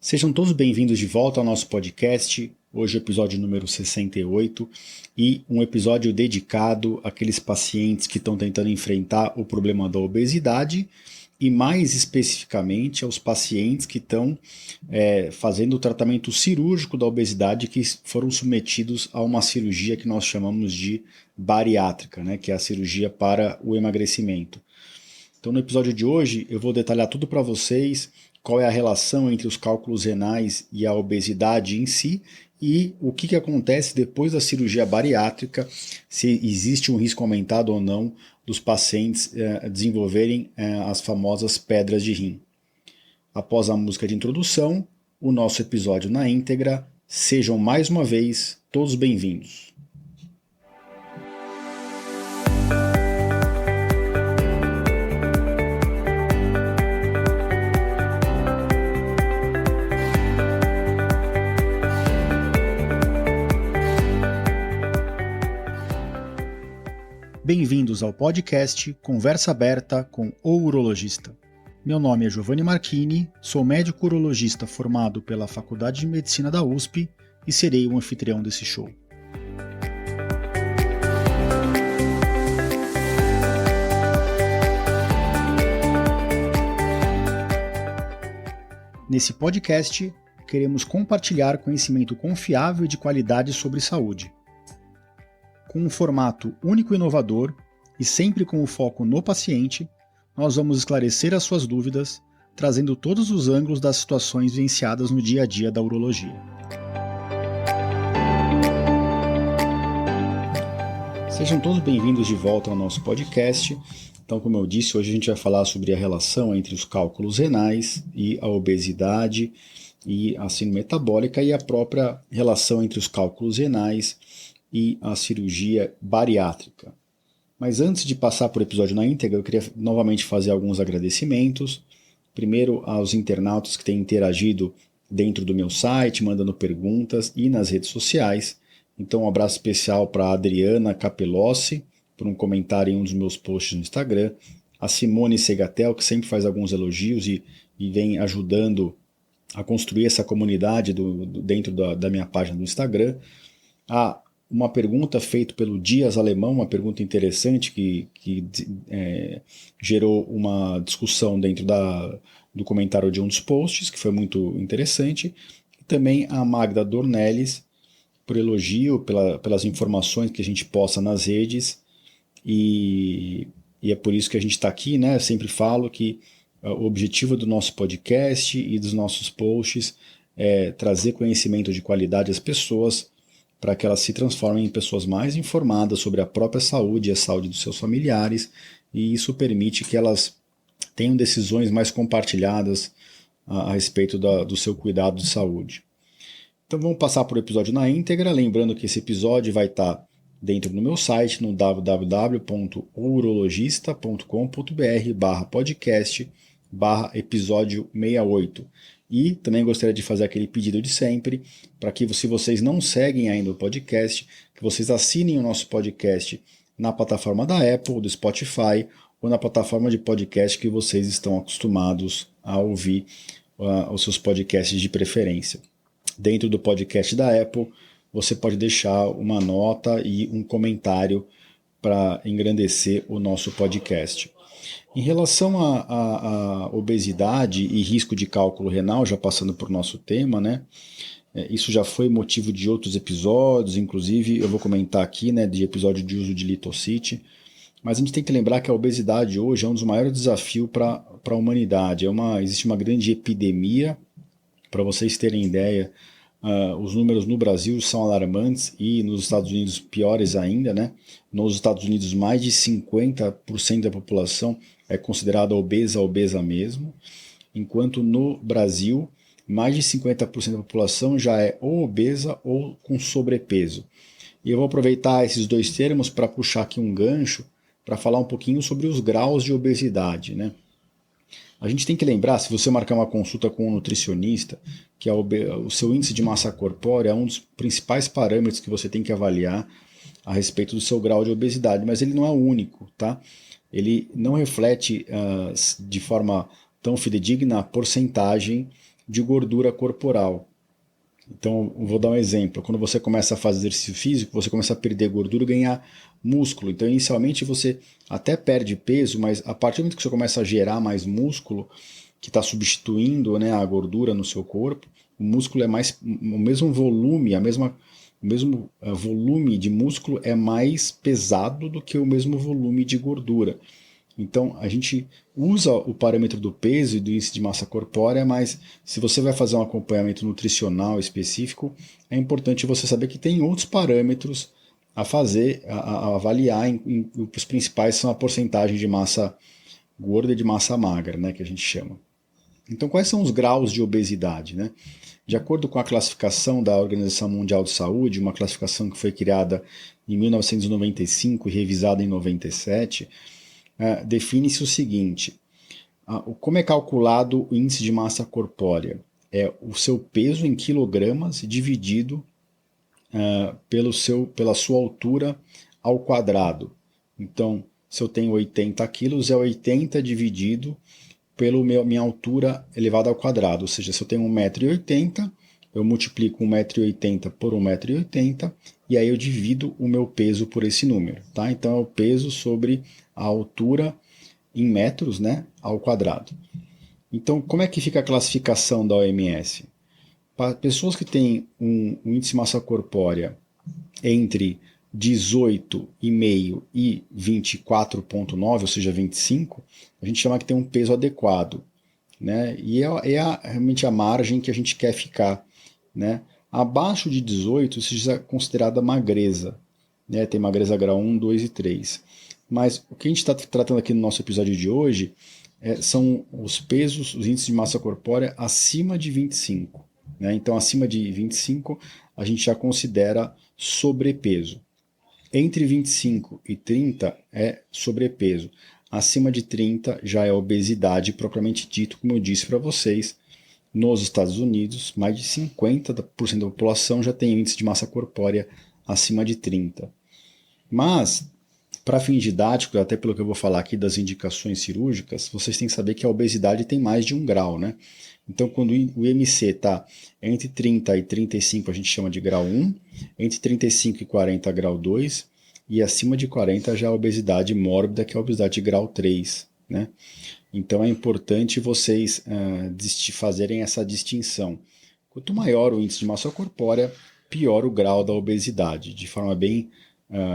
Sejam todos bem-vindos de volta ao nosso podcast. Hoje é o episódio número 68 e um episódio dedicado àqueles pacientes que estão tentando enfrentar o problema da obesidade e mais especificamente aos pacientes que estão fazendo o tratamento cirúrgico da obesidade, que foram submetidos a uma cirurgia que nós chamamos de bariátrica, né, que é a cirurgia para o emagrecimento. Então no episódio de hoje eu vou detalhar tudo para vocês, qual é a relação entre os cálculos renais e a obesidade em si, e o que acontece depois da cirurgia bariátrica, se existe um risco aumentado ou não dos pacientes desenvolverem as famosas pedras de rim. Após a música de introdução, o nosso episódio na íntegra. Sejam mais uma vez todos bem-vindos. Bem-vindos ao podcast Conversa Aberta com o Urologista. Meu nome é Giovanni Marchini, sou médico urologista formado pela Faculdade de Medicina da USP e serei o anfitrião desse show. Nesse podcast, queremos compartilhar conhecimento confiável e de qualidade sobre saúde. Com um formato único e inovador e sempre com o foco no paciente, nós vamos esclarecer as suas dúvidas, trazendo todos os ângulos das situações vivenciadas no dia a dia da urologia. Sejam todos bem-vindos de volta ao nosso podcast. Então, como eu disse, hoje a gente vai falar sobre a relação entre os cálculos renais e a obesidade e a síndrome metabólica e a própria relação entre os cálculos renais e a cirurgia bariátrica. Mas antes de passar por episódio na íntegra, eu queria novamente fazer alguns agradecimentos. Primeiro aos internautas que têm interagido dentro do meu site, mandando perguntas e nas redes sociais. Então um abraço especial para a Adriana Capelossi, por um comentário em um dos meus posts no Instagram. A Simone Segatel, que sempre faz alguns elogios e vem ajudando a construir essa comunidade dentro da minha página do Instagram. Uma pergunta feita pelo Dias Alemão, uma pergunta interessante que gerou uma discussão dentro do comentário de um dos posts, que foi muito interessante. E também a Magda Dornelles, por elogio, pelas informações que a gente posta nas redes. E é por isso que a gente está aqui, né? Eu sempre falo que o objetivo do nosso podcast e dos nossos posts é trazer conhecimento de qualidade às pessoas, para que elas se transformem em pessoas mais informadas sobre a própria saúde e a saúde dos seus familiares, e isso permite que elas tenham decisões mais compartilhadas a respeito do seu cuidado de saúde. Então vamos passar por o episódio na íntegra, lembrando que esse episódio vai estar dentro do meu site, no www.urologista.com.br/podcast/episódio 68. E também gostaria de fazer aquele pedido de sempre, para que, se vocês não seguem ainda o podcast, que vocês assinem o nosso podcast na plataforma da Apple, do Spotify, ou na plataforma de podcast que vocês estão acostumados a ouvir os seus podcasts de preferência. Dentro do podcast da Apple, você pode deixar uma nota e um comentário para engrandecer o nosso podcast. Em relação à obesidade e risco de cálculo renal, já passando por nosso tema, né? Isso já foi motivo de outros episódios, inclusive eu vou comentar aqui, né, de episódio de uso de litocite. Mas a gente tem que lembrar que a obesidade hoje é um dos maiores desafios para a humanidade. Existe uma grande epidemia. Para vocês terem ideia, os números no Brasil são alarmantes e nos Estados Unidos piores ainda, né? Nos Estados Unidos, mais de 50% da população é considerada obesa mesmo, enquanto no Brasil, mais de 50% da população já é ou obesa ou com sobrepeso. E eu vou aproveitar esses dois termos para puxar aqui um gancho para falar um pouquinho sobre os graus de obesidade, né? A gente tem que lembrar, se você marcar uma consulta com um nutricionista, que o seu índice de massa corpórea é um dos principais parâmetros que você tem que avaliar a respeito do seu grau de obesidade, mas ele não é o único, tá? Ele não reflete de forma tão fidedigna a porcentagem de gordura corporal. Então, vou dar um exemplo. Quando você começa a fazer exercício físico, você começa a perder gordura e ganhar músculo. Então, inicialmente, você até perde peso, mas a partir do momento que você começa a gerar mais músculo, que está substituindo, né, a gordura no seu corpo, o músculo é mais, o mesmo volume, o mesmo volume de músculo é mais pesado do que o mesmo volume de gordura. Então, a gente usa o parâmetro do peso e do índice de massa corpórea, mas se você vai fazer um acompanhamento nutricional específico, é importante você saber que tem outros parâmetros a fazer, a avaliar. Os principais são a porcentagem de massa gorda e de massa magra, né, que a gente chama. Então, quais são os graus de obesidade, né? De acordo com a classificação da Organização Mundial de Saúde, uma classificação que foi criada em 1995 e revisada em 97, define-se o seguinte: como é calculado o índice de massa corpórea? É o seu peso em quilogramas dividido pela sua altura ao quadrado. Então, se eu tenho 80 quilos, é 80 dividido pela minha altura elevada ao quadrado. Ou seja, se eu tenho 1,80 m, eu multiplico 1,80 m por 1,80 m e aí eu divido o meu peso por esse número. Tá? Então, é o peso sobre a altura em metros, né, ao quadrado. Então, como é que fica a classificação da OMS? Para pessoas que têm um índice de massa corpórea entre 18,5 e 24,9, ou seja, 25, a gente chama que tem um peso adequado, né? E realmente a margem que a gente quer ficar, né? Abaixo de 18, isso é considerada magreza, né? Tem magreza grau 1, 2 e 3. Mas o que a gente está tratando aqui no nosso episódio de hoje são os pesos, os índices de massa corpórea acima de 25. Né? Então, acima de 25, a gente já considera sobrepeso. Entre 25 e 30 é sobrepeso. Acima de 30 já é obesidade propriamente dito, como eu disse para vocês. Nos Estados Unidos, mais de 50% da população já tem índice de massa corpórea acima de 30. Mas, para fins didáticos, até pelo que eu vou falar aqui das indicações cirúrgicas, vocês têm que saber que a obesidade tem mais de 1 grau, né? Então, quando o IMC está entre 30 e 35, a gente chama de grau 1, entre 35 e 40, grau 2, e acima de 40 já a obesidade mórbida, que é a obesidade de grau 3, né? Então, é importante vocês fazerem essa distinção. Quanto maior o índice de massa corpórea, pior o grau da obesidade. De forma bem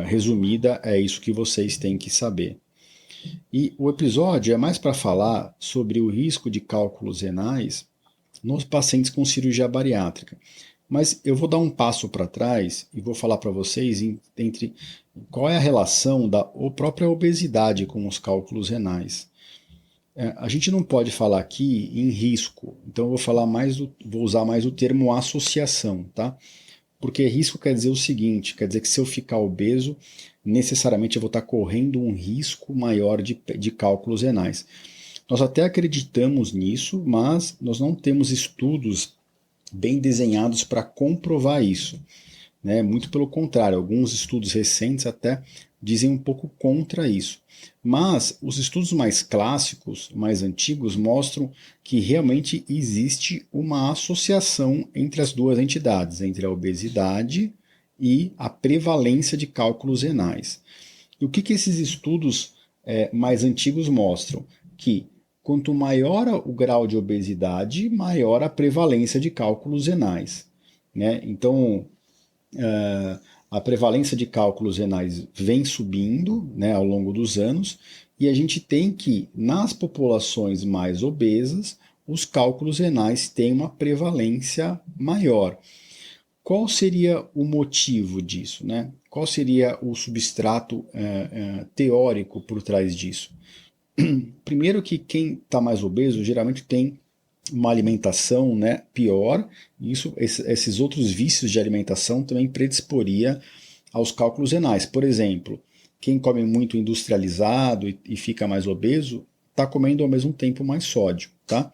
resumida, é isso que vocês têm que saber. E o episódio é mais para falar sobre o risco de cálculos renais nos pacientes com cirurgia bariátrica. Mas eu vou dar um passo para trás e vou falar para vocês entre qual é a relação da própria obesidade com os cálculos renais. A gente não pode falar aqui em risco, então eu vou usar mais o termo associação, tá? Porque risco quer dizer o seguinte, quer dizer que se eu ficar obeso, necessariamente eu vou estar correndo um risco maior de cálculos renais. Nós até acreditamos nisso, mas nós não temos estudos bem desenhados para comprovar isso. Né? Muito pelo contrário, alguns estudos recentes até dizem um pouco contra isso. Mas os estudos mais clássicos, mais antigos, mostram que realmente existe uma associação entre as duas entidades, entre a obesidade e a prevalência de cálculos renais. E o que esses estudos mais antigos mostram? Que quanto maior o grau de obesidade, maior a prevalência de cálculos renais. Né? Então, a prevalência de cálculos renais vem subindo, né, ao longo dos anos, e a gente tem que, nas populações mais obesas, os cálculos renais têm uma prevalência maior. Qual seria o motivo disso? Né? Qual seria o substrato teórico por trás disso? Primeiro que quem está mais obeso geralmente tem uma alimentação, né, pior, e esses outros vícios de alimentação também predisporia aos cálculos renais. Por exemplo, quem come muito industrializado e fica mais obeso, está comendo ao mesmo tempo mais sódio. Tá?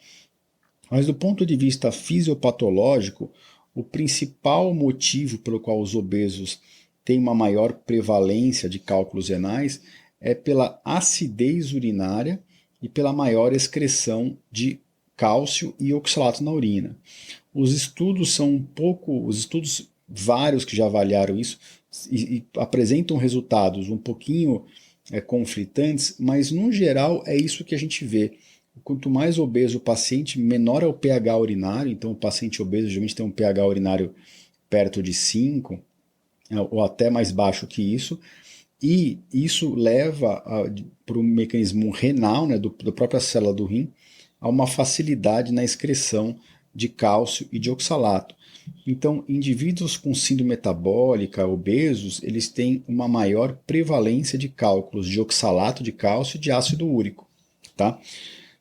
Mas do ponto de vista fisiopatológico, o principal motivo pelo qual os obesos têm uma maior prevalência de cálculos renais é pela acidez urinária e pela maior excreção de cálcio e oxalato na urina. Os estudos vários que já avaliaram isso e apresentam resultados um pouquinho conflitantes, mas no geral é isso que a gente vê. Quanto mais obeso o paciente, menor é o pH urinário, então o paciente obeso geralmente tem um pH urinário perto de 5, ou até mais baixo que isso, e isso leva para o mecanismo renal, né, da própria célula do rim, a uma facilidade na excreção de cálcio e de oxalato. Então, indivíduos com síndrome metabólica, obesos, eles têm uma maior prevalência de cálculos de oxalato de cálcio e de ácido úrico. Tá?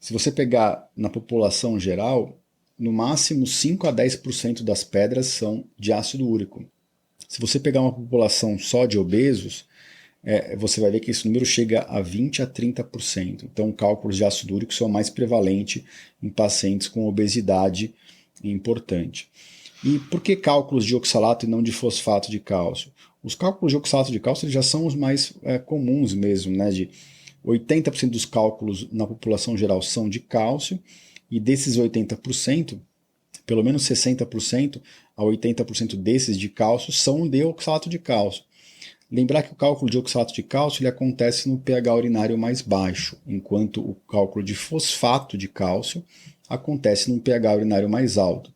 Se você pegar na população geral, no máximo 5 a 10% das pedras são de ácido úrico. Se você pegar uma população só de obesos, você vai ver que esse número chega a 20 a 30%. Então, cálculos de ácido úrico são mais prevalentes em pacientes com obesidade importante. E por que cálculos de oxalato e não de fosfato de cálcio? Os cálculos de oxalato de cálcio já são os mais comuns mesmo, né? De 80% dos cálculos na população geral são de cálcio, e desses 80%, pelo menos 60% a 80% desses de cálcio são de oxalato de cálcio. Lembrar que o cálculo de oxalato de cálcio ele acontece no pH urinário mais baixo, enquanto o cálculo de fosfato de cálcio acontece no pH urinário mais alto.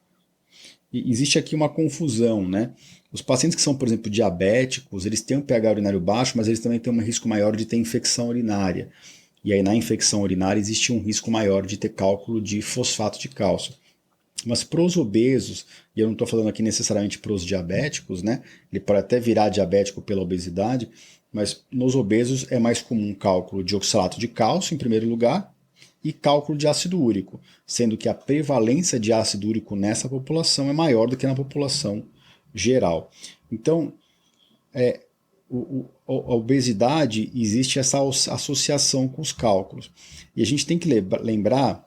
E existe aqui uma confusão, né? Os pacientes que são, por exemplo, diabéticos, eles têm um pH urinário baixo, mas eles também têm um risco maior de ter infecção urinária. E aí na infecção urinária existe um risco maior de ter cálculo de fosfato de cálcio. Mas para os obesos, e eu não estou falando aqui necessariamente para os diabéticos, né? Ele pode até virar diabético pela obesidade, mas nos obesos é mais comum cálculo de oxalato de cálcio, em primeiro lugar, e cálculo de ácido úrico, sendo que a prevalência de ácido úrico nessa população é maior do que na população geral. Então, a obesidade, existe essa associação com os cálculos. E a gente tem que lembrar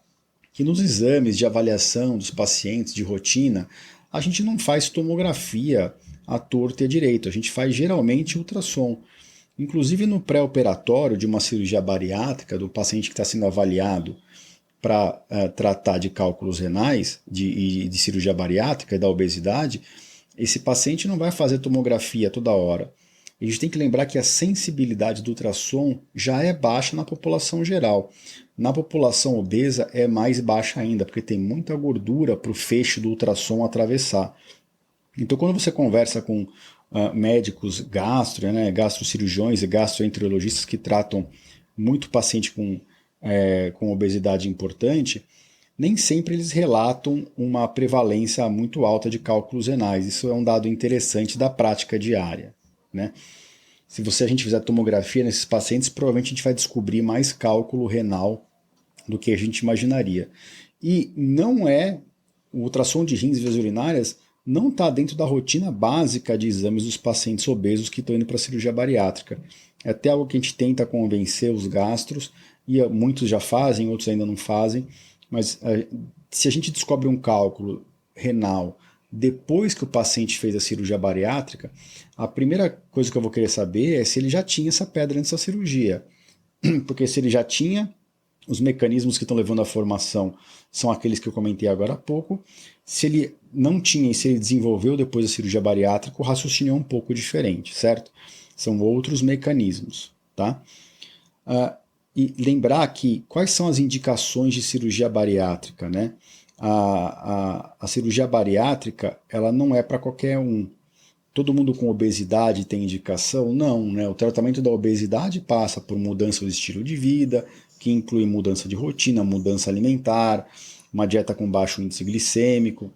que nos exames de avaliação dos pacientes de rotina, a gente não faz tomografia à torta e à direita, a gente faz geralmente ultrassom. Inclusive no pré-operatório de uma cirurgia bariátrica, do paciente que está sendo avaliado para tratar de cálculos renais, de cirurgia bariátrica e da obesidade, esse paciente não vai fazer tomografia toda hora. A gente tem que lembrar que a sensibilidade do ultrassom já é baixa na população geral. Na população obesa é mais baixa ainda, porque tem muita gordura para o feixe do ultrassom atravessar. Então, quando você conversa com médicos gastrocirurgiões e gastroenterologistas que tratam muito paciente com obesidade importante, nem sempre eles relatam uma prevalência muito alta de cálculos renais. Isso é um dado interessante da prática diária, né? Se a gente fizer tomografia nesses pacientes, provavelmente a gente vai descobrir mais cálculo renal do que a gente imaginaria. E o ultrassom de rins e vias urinárias não está dentro da rotina básica de exames dos pacientes obesos que estão indo para a cirurgia bariátrica. É até algo que a gente tenta convencer os gastros, e muitos já fazem, outros ainda não fazem, mas se a gente descobre um cálculo renal depois que o paciente fez a cirurgia bariátrica, a primeira coisa que eu vou querer saber é se ele já tinha essa pedra antes da cirurgia. Porque se ele já tinha, os mecanismos que estão levando à formação são aqueles que eu comentei agora há pouco. Se ele não tinha e se ele desenvolveu depois da cirurgia bariátrica, o raciocínio é um pouco diferente, certo? São outros mecanismos, tá? E lembrar que quais são as indicações de cirurgia bariátrica, né? A cirurgia bariátrica, ela não é para qualquer um. Todo mundo com obesidade tem indicação? Não, né? O tratamento da obesidade passa por mudança do estilo de vida, que inclui mudança de rotina, mudança alimentar, uma dieta com baixo índice glicêmico,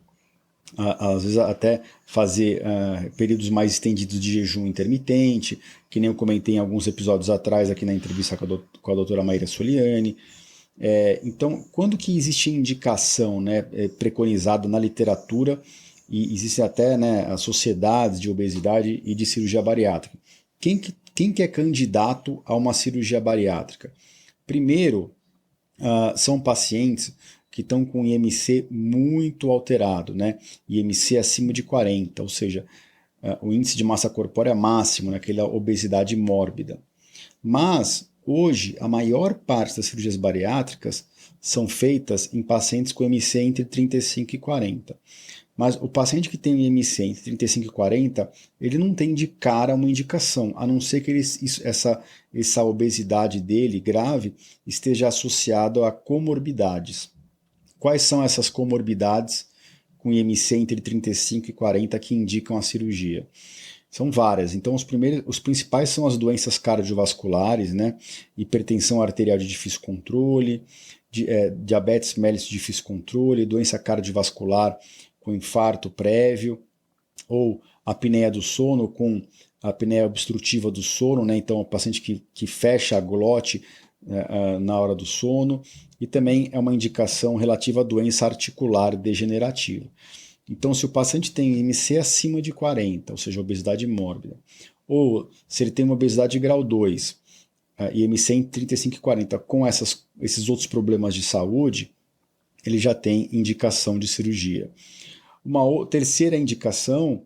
às vezes até fazer períodos mais estendidos de jejum intermitente, que nem eu comentei em alguns episódios atrás aqui na entrevista com a doutora Maíra Soliani. Então, quando que existe indicação, né, preconizada na literatura, e existem até, né, as sociedades de obesidade e de cirurgia bariátrica? Quem que é candidato a uma cirurgia bariátrica? Primeiro, são pacientes que estão com IMC muito alterado, né? IMC acima de 40, ou seja, o índice de massa corpórea máximo, naquela obesidade mórbida. Mas, hoje, a maior parte das cirurgias bariátricas são feitas em pacientes com IMC entre 35 e 40. Mas o paciente que tem um IMC entre 35 e 40, ele não tem de cara uma indicação, a não ser que essa obesidade dele grave esteja associada a comorbidades. Quais são essas comorbidades com IMC entre 35 e 40 que indicam a cirurgia? São várias. Então, os principais são as doenças cardiovasculares, né? Hipertensão arterial de difícil controle, diabetes mellitus de difícil controle, doença cardiovascular com infarto prévio, ou apneia do sono com apneia obstrutiva do sono, né? Então, o paciente que fecha a glote na hora do sono, e também é uma indicação relativa à doença articular degenerativa. Então, se o paciente tem IMC acima de 40, ou seja, obesidade mórbida, ou se ele tem uma obesidade grau 2, IMC entre 35 e 40, com esses outros problemas de saúde, ele já tem indicação de cirurgia. Uma terceira indicação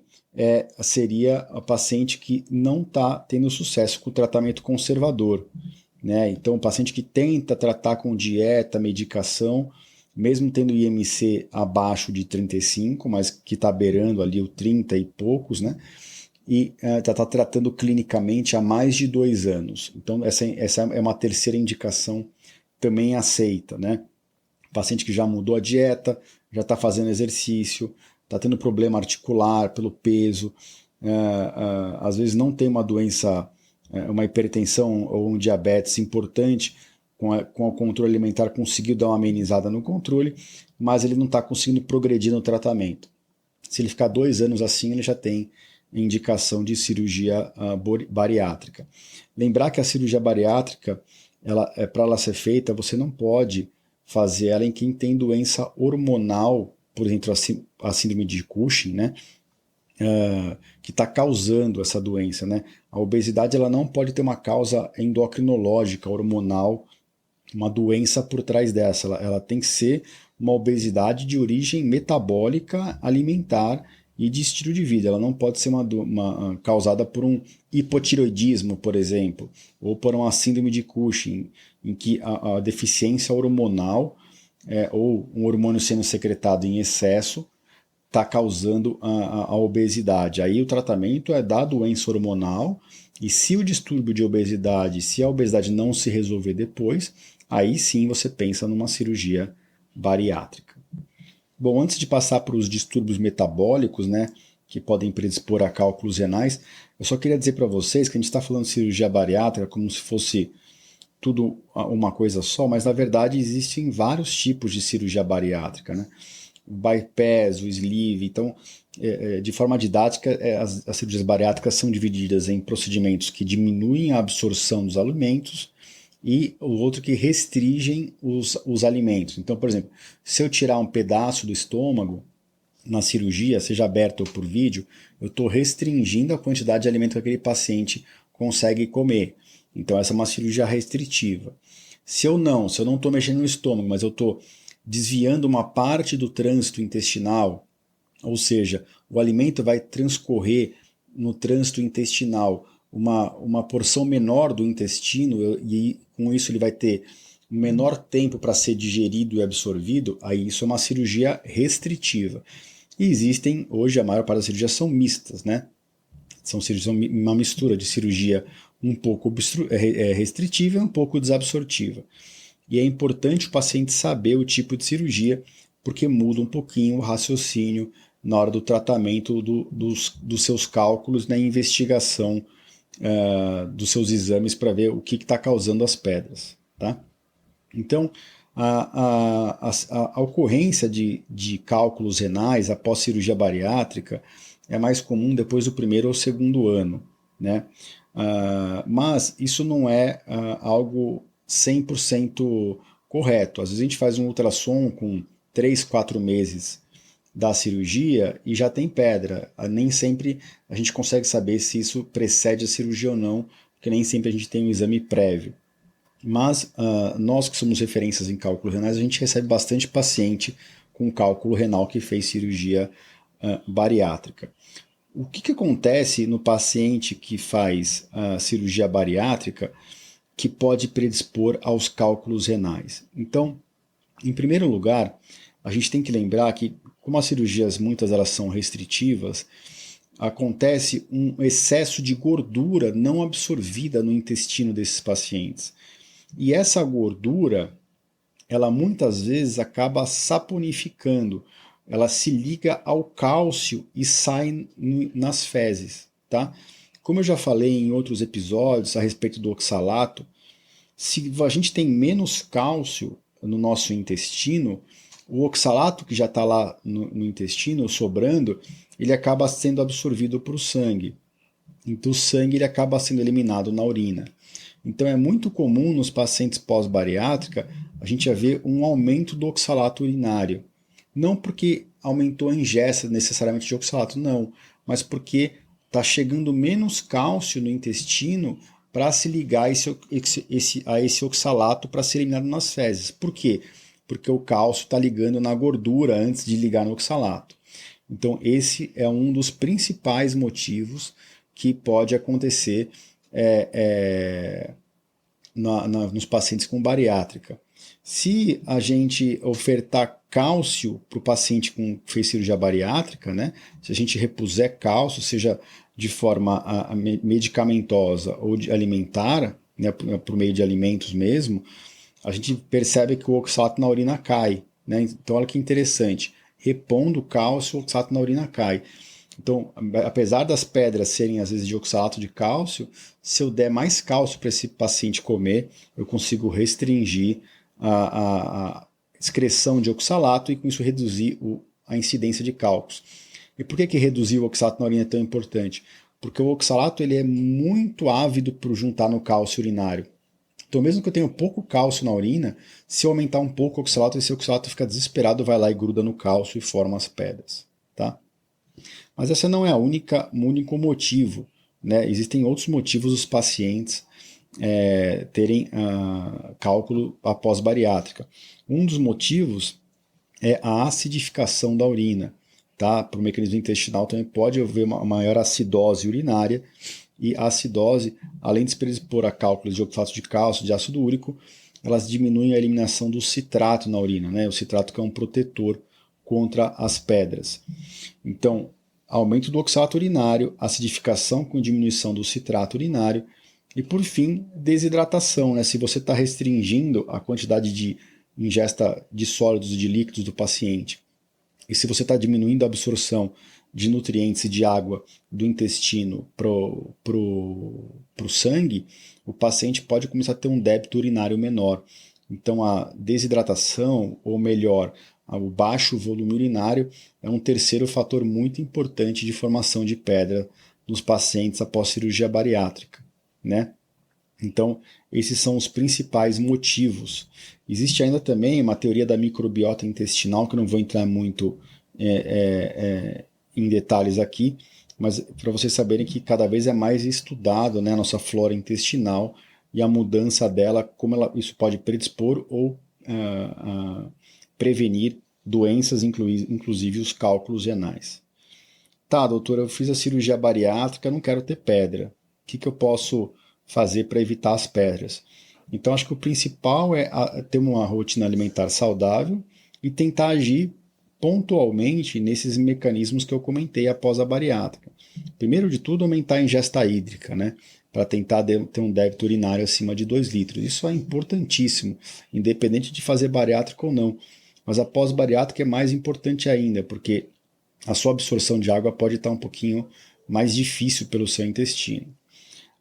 seria a paciente que não está tendo sucesso com o tratamento conservador, né? Então, o paciente que tenta tratar com dieta, medicação, mesmo tendo IMC abaixo de 35, mas que está beirando ali o 30 e poucos, né? E está tratando clinicamente há mais de 2 anos. Então, essa é uma terceira indicação também aceita, né? Paciente que já mudou a dieta, já está fazendo exercício, está tendo problema articular pelo peso, às vezes não tem uma doença, uma hipertensão ou um diabetes importante, com o controle alimentar conseguiu dar uma amenizada no controle, mas ele não está conseguindo progredir no tratamento. Se ele ficar 2 anos assim, ele já tem indicação de cirurgia bariátrica. Lembrar que a cirurgia bariátrica, para ela ser feita, você não pode fazer ela em quem tem doença hormonal, por exemplo, a síndrome de Cushing, né? Que está causando essa doença, né? A obesidade ela não pode ter uma causa endocrinológica, hormonal, uma doença por trás dessa. Ela tem que ser uma obesidade de origem metabólica, alimentar e de estilo de vida. Ela não pode ser causada por um hipotireoidismo, por exemplo, ou por uma síndrome de Cushing, em que a deficiência hormonal ou um hormônio sendo secretado em excesso está causando a obesidade. Aí o tratamento é da doença hormonal, e se o distúrbio de obesidade, se a obesidade não se resolver depois, aí sim você pensa numa cirurgia bariátrica. Bom, antes de passar para os distúrbios metabólicos, né, que podem predispor a cálculos renais, eu só queria dizer para vocês que a gente está falando de cirurgia bariátrica como se fosse tudo uma coisa só, mas na verdade existem vários tipos de cirurgia bariátrica, né? O bypass, o sleeve. Então, de forma didática, as cirurgias bariátricas são divididas em procedimentos que diminuem a absorção dos alimentos e o outro que restringem os alimentos. Então, por exemplo, se eu tirar um pedaço do estômago na cirurgia, seja aberto ou por vídeo, eu estou restringindo a quantidade de alimento que aquele paciente consegue comer. Então, essa é uma cirurgia restritiva. Se eu não estou mexendo no estômago, mas eu estou desviando uma parte do trânsito intestinal, ou seja, o alimento vai transcorrer no trânsito intestinal uma porção menor do intestino, e com isso ele vai ter um menor tempo para ser digerido e absorvido, aí isso é uma cirurgia restritiva. E existem, hoje a maior parte das cirurgias são mistas, né? São uma mistura de cirurgia um pouco restritiva e um pouco desabsortiva. E é importante o paciente saber o tipo de cirurgia, porque muda um pouquinho o raciocínio na hora do tratamento dos seus cálculos, na investigação dos seus exames para ver o que está causando as pedras. Tá? Então, a ocorrência de cálculos renais após cirurgia bariátrica é mais comum depois do 1º ou 2º ano, né? Mas isso não é algo 100% correto. Às vezes a gente faz um ultrassom com 3, 4 meses da cirurgia e já tem pedra. Nem sempre a gente consegue saber se isso precede a cirurgia ou não, porque nem sempre a gente tem um exame prévio. Mas nós que somos referências em cálculos renais, a gente recebe bastante paciente com cálculo renal que fez cirurgia bariátrica. O que acontece no paciente que faz a cirurgia bariátrica que pode predispor aos cálculos renais? Então, Em primeiro lugar, a gente tem que lembrar que, como as cirurgias, muitas delas são restritivas, acontece um excesso de gordura não absorvida no intestino desses pacientes. E essa gordura, ela muitas vezes acaba saponificando, ela se liga ao cálcio e sai nas fezes, tá? Como eu já falei em outros episódios a respeito do oxalato, se a gente tem menos cálcio no nosso intestino, o oxalato que já está lá no intestino sobrando, ele acaba sendo absorvido para o sangue. Então o sangue ele acaba sendo eliminado na urina. Então é muito comum nos pacientes pós-bariátrica a gente já ver um aumento do oxalato urinário. Não porque aumentou a ingesta necessariamente de oxalato, não, mas porque está chegando menos cálcio no intestino para se ligar a esse oxalato para ser eliminado nas fezes. Por quê? Porque o cálcio está ligando na gordura antes de ligar no oxalato. Então esse é um dos principais motivos que pode acontecer nos pacientes com bariátrica. Se a gente ofertar cálcio para o paciente que fez cirurgia bariátrica, né, se a gente repuser cálcio, seja de forma medicamentosa ou de alimentar, né, por meio de alimentos mesmo, a gente percebe que o oxalato na urina cai. Né? Então, olha que interessante. Repondo cálcio, o oxalato na urina cai. Então, apesar das pedras serem às vezes de oxalato de cálcio, se eu der mais cálcio para esse paciente comer, eu consigo restringir a excreção de oxalato e com isso reduzir a incidência de cálculos. E por que reduzir o oxalato na urina é tão importante? Porque o oxalato ele é muito ávido para juntar no cálcio urinário. Então, mesmo que eu tenha pouco cálcio na urina, se eu aumentar um pouco o oxalato, esse oxalato fica desesperado, vai lá e gruda no cálcio e forma as pedras. Tá? Mas essa não é o único motivo. Né? Existem outros motivos dos pacientes terem cálculo após bariátrica. Um dos motivos é a acidificação da urina. Tá? Para o mecanismo intestinal também pode haver uma maior acidose urinária, e a acidose, além de se predispor a cálculos de oxalato de cálcio, de ácido úrico, elas diminuem a eliminação do citrato na urina. Né? O citrato que é um protetor contra as pedras. Então, aumento do oxalato urinário, acidificação com diminuição do citrato urinário e, por fim, desidratação. Né? Se você está restringindo a quantidade de ingesta de sólidos e de líquidos do paciente e se você está diminuindo a absorção de nutrientes e de água do intestino para o sangue, o paciente pode começar a ter um débito urinário menor. Então, a desidratação, ou melhor, o baixo volume urinário, é um terceiro fator muito importante de formação de pedra nos pacientes após cirurgia bariátrica. Né? Então, esses são os principais motivos. Existe ainda também uma teoria da microbiota intestinal, que eu não vou entrar muito em detalhes aqui, mas para vocês saberem que cada vez é mais estudado, né, a nossa flora intestinal e a mudança dela, como isso pode predispor ou prevenir doenças, inclusive os cálculos renais. Tá, doutora, eu fiz a cirurgia bariátrica, não quero ter pedra. O que eu posso fazer para evitar as pedras? Então, acho que o principal é ter uma rotina alimentar saudável e tentar agir pontualmente nesses mecanismos que eu comentei após a bariátrica. Primeiro de tudo, aumentar a ingesta hídrica, né? Para tentar ter um débito urinário acima de 2 litros. Isso é importantíssimo, independente de fazer bariátrica ou não. Mas após bariátrica é mais importante ainda, porque a sua absorção de água pode estar um pouquinho mais difícil pelo seu intestino.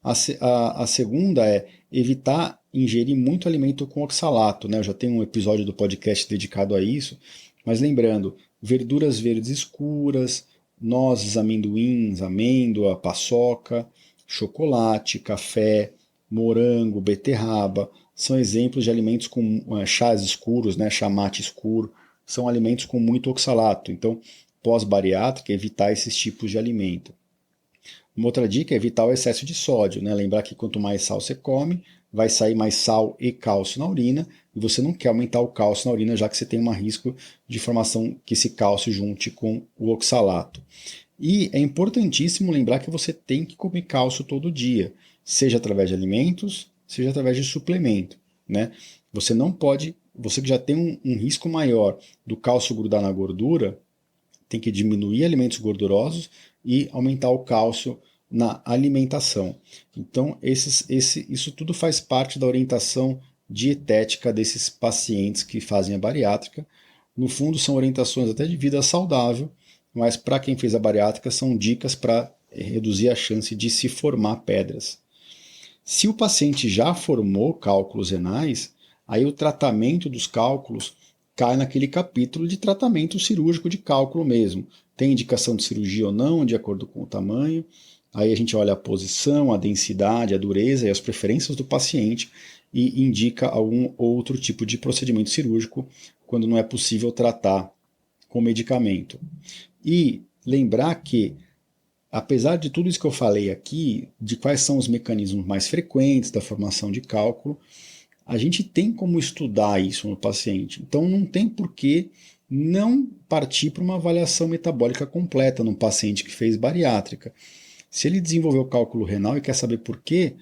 A segunda é evitar ingerir muito alimento com oxalato. Né? Eu já tenho um episódio do podcast dedicado a isso, mas lembrando, verduras verdes escuras, nozes, amendoins, amêndoa, paçoca, chocolate, café, morango, beterraba, são exemplos de alimentos com chás escuros, né? Chá mate escuro, são alimentos com muito oxalato. Então, pós-bariátrica, evitar esses tipos de alimento. Uma outra dica é evitar o excesso de sódio, né? Lembrar que quanto mais sal você come, vai sair mais sal e cálcio na urina, e você não quer aumentar o cálcio na urina, já que você tem um risco de formação que esse cálcio junte com o oxalato. E é importantíssimo lembrar que você tem que comer cálcio todo dia, seja através de alimentos, seja através de suplemento. Né? Você não pode você que já tem um risco maior do cálcio grudar na gordura, tem que diminuir alimentos gordurosos e aumentar o cálcio na alimentação. Então, isso tudo faz parte da orientação dietética desses pacientes que fazem a bariátrica. No fundo, são orientações até de vida saudável, mas para quem fez a bariátrica, são dicas para reduzir a chance de se formar pedras. Se o paciente já formou cálculos renais, aí o tratamento dos cálculos cai naquele capítulo de tratamento cirúrgico de cálculo mesmo. Tem indicação de cirurgia ou não, de acordo com o tamanho. Aí a gente olha a posição, a densidade, a dureza e as preferências do paciente e indica algum outro tipo de procedimento cirúrgico quando não é possível tratar com medicamento. E lembrar que, apesar de tudo isso que eu falei aqui, de quais são os mecanismos mais frequentes da formação de cálculo, a gente tem como estudar isso no paciente. Então não tem por que não partir para uma avaliação metabólica completa num paciente que fez bariátrica. Se ele desenvolveu cálculo renal e quer saber por quê,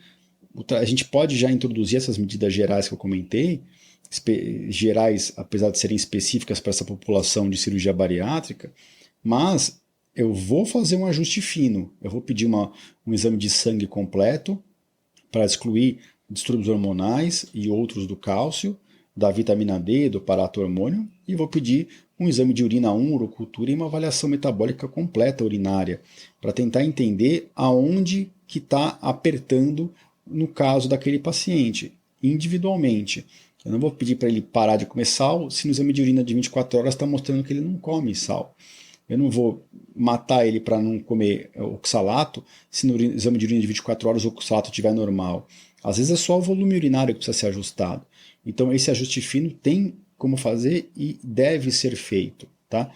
a gente pode já introduzir essas medidas gerais que eu comentei, gerais, apesar de serem específicas para essa população de cirurgia bariátrica, mas eu vou fazer um ajuste fino. Eu vou pedir um exame de sangue completo para excluir distúrbios hormonais e outros do cálcio, da vitamina D, do parato-hormônio, e vou pedir um exame de urina 1, urocultura e uma avaliação metabólica completa urinária, para tentar entender aonde que está apertando no caso daquele paciente, individualmente. Eu não vou pedir para ele parar de comer sal se no exame de urina de 24 horas está mostrando que ele não come sal. Eu não vou matar ele para não comer oxalato se no exame de urina de 24 horas o oxalato estiver normal. Às vezes é só o volume urinário que precisa ser ajustado. Então esse ajuste fino tem como fazer e deve ser feito, tá?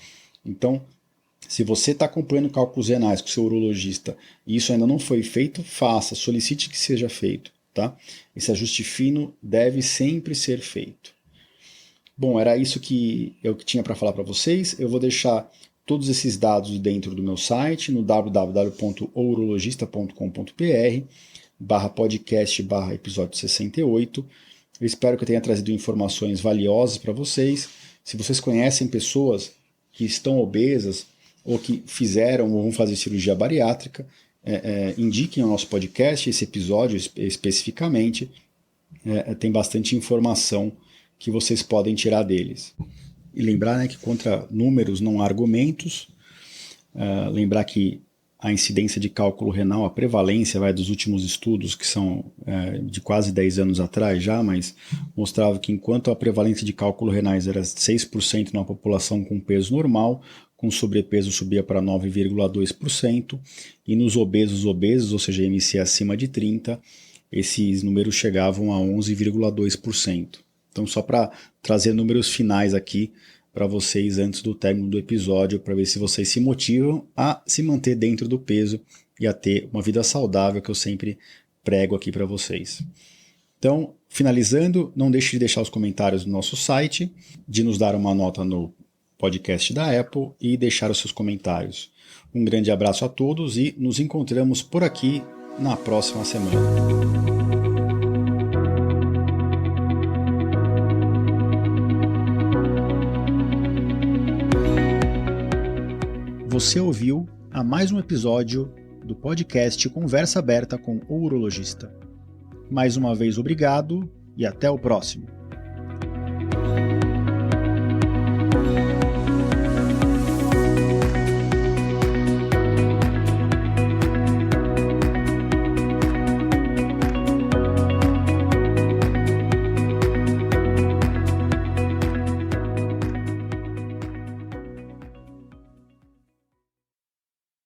Então, se você está acompanhando cálculos renais com o seu urologista e isso ainda não foi feito, faça, solicite que seja feito, tá? Esse ajuste fino deve sempre ser feito. Bom, era isso que eu tinha para falar para vocês. Eu vou deixar todos esses dados dentro do meu site, no www.ourologista.com.br/podcast/episódio 68. Eu espero que eu tenha trazido informações valiosas para vocês. Se vocês conhecem pessoas que estão obesas ou que fizeram ou vão fazer cirurgia bariátrica, indiquem o nosso podcast, esse episódio especificamente. Tem bastante informação que vocês podem tirar deles. E lembrar, né, que contra números não há argumentos. Lembrar que a incidência de cálculo renal, a prevalência dos últimos estudos, que são de quase 10 anos atrás já, mas mostrava que enquanto a prevalência de cálculo renais era 6% na população com peso normal, com sobrepeso subia para 9,2%, e nos obesos, ou seja, MC acima de 30, esses números chegavam a 11,2%. Então, só para trazer números finais aqui para vocês antes do término do episódio, para ver se vocês se motivam a se manter dentro do peso e a ter uma vida saudável, que eu sempre prego aqui para vocês. Então, finalizando, não deixe de deixar os comentários no nosso site, de nos dar uma nota no podcast da Apple e deixar os seus comentários. Um grande abraço a todos e nos encontramos por aqui na próxima semana. Você ouviu a mais um episódio do podcast Conversa Aberta com o Urologista. Mais uma vez, obrigado e até o próximo.